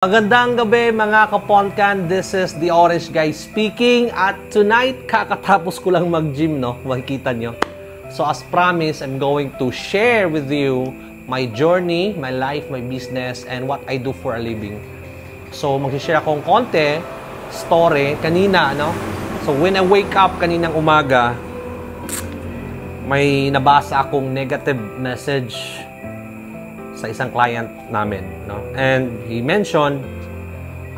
Magandang gabi mga kaponkan, this is the Orange Guy speaking at tonight kakatapos ko lang mag-gym, no? Makikita nyo. So as promised, I'm going to share with you my journey, my life, my business, and what I do for a living. So mag-share akong konti, story, kanina, no? So when I wake up kaninang umaga, may nabasa akong negative message sa isang client namin, no? And he mentioned,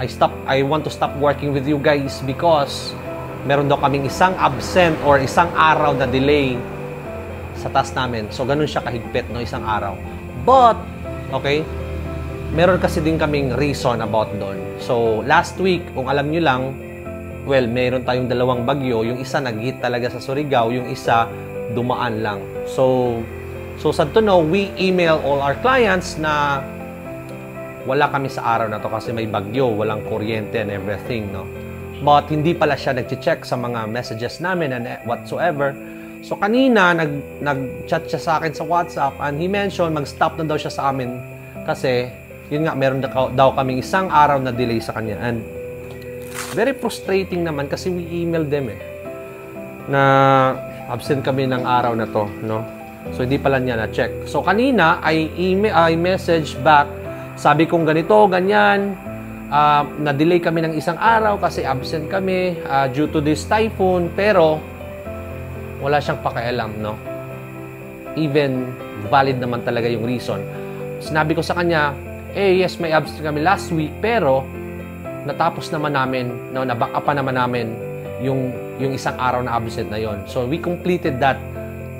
I want to stop working with you guys because meron daw kaming isang absent or isang araw na delay sa task namin. So ganun siya kahigpit, no, isang araw. But okay, meron kasi din kaming reason about doon. So last week, kung alam niyo lang, well, meron tayong dalawang bagyo, yung isa nag-hit talaga sa Surigao, yung isa dumaan lang. So sad to know, we email all our clients na wala kami sa araw na to kasi may bagyo, walang kuryente and everything, no? But hindi pala siya nag-check sa mga messages namin and whatsoever. So kanina, nag-chat siya sa akin sa WhatsApp and he mentioned mag-stop na daw siya sa amin kasi, yun nga, meron daw kaming isang araw na delay sa kanya. And very frustrating naman kasi we emailed them na absent kami ng araw na to, no? So, hindi pala niya na-check. So, kanina, I message back. Sabi kong ganito, ganyan. Na-delay kami ng isang araw kasi absent kami due to this typhoon. Pero, wala siyang pakialam, no? Even valid naman talaga yung reason. Sinabi ko sa kanya, yes, may absent kami last week. Pero, natapos naman namin, no, na-back up pa naman namin yung isang araw na absent na yon. So, we completed that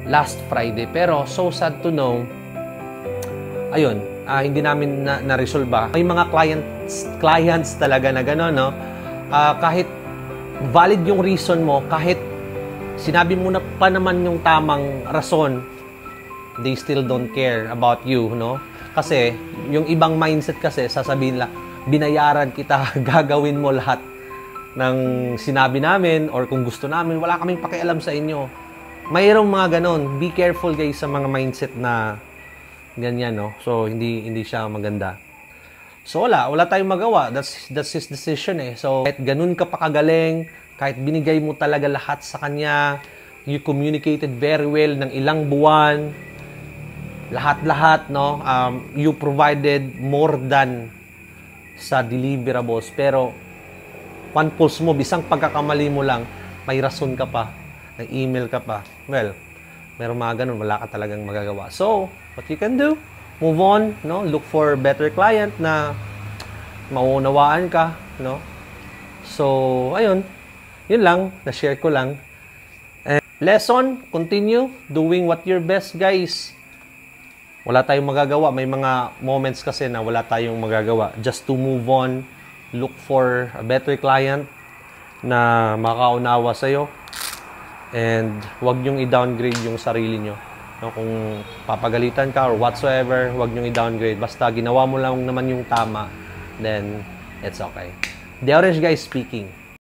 last Friday. Pero, so sad to know, ayun, hindi namin na-resolve. May mga clients talaga na gano'n, no? Kahit valid yung reason mo, kahit sinabi mo na pa naman yung tamang rason, they still don't care about you, no? Kasi, yung ibang mindset kasi, sasabihin lang, binayaran kita, gagawin mo lahat ng sinabi namin or kung gusto namin, wala kaming pakialam sa inyo. Mayroong mga ganon. Be careful guys sa mga mindset na ganyan, no? So, hindi siya maganda. So, wala tayong magawa. That's his decision, eh. So, kahit ganun ka pa kagaling, kahit binigay mo talaga lahat sa kanya, you communicated very well ng ilang buwan, lahat-lahat, no? You provided more than sa deliverables. Pero, one pulse mo, bisang pagkakamali mo lang, may rason ka pa. Nag-email ka pa. Well, meron mga ganun, wala ka talagang magagawa. So, what you can do, move on, no? Look for better client na mauunawaan ka, no? So, ayun. Yun lang, na-share ko lang. And lesson, continue doing what your best, guys. Wala tayong magagawa. May mga moments kasi na wala tayong magagawa. Just to move on, look for a better client na makaunawa sa'yo. And huwag nyong i-downgrade yung sarili nyo. No, kung papagalitan ka or whatsoever, huwag nyong i-downgrade. Basta ginawa mo lang naman yung tama, then it's okay. The Orange Guy speaking.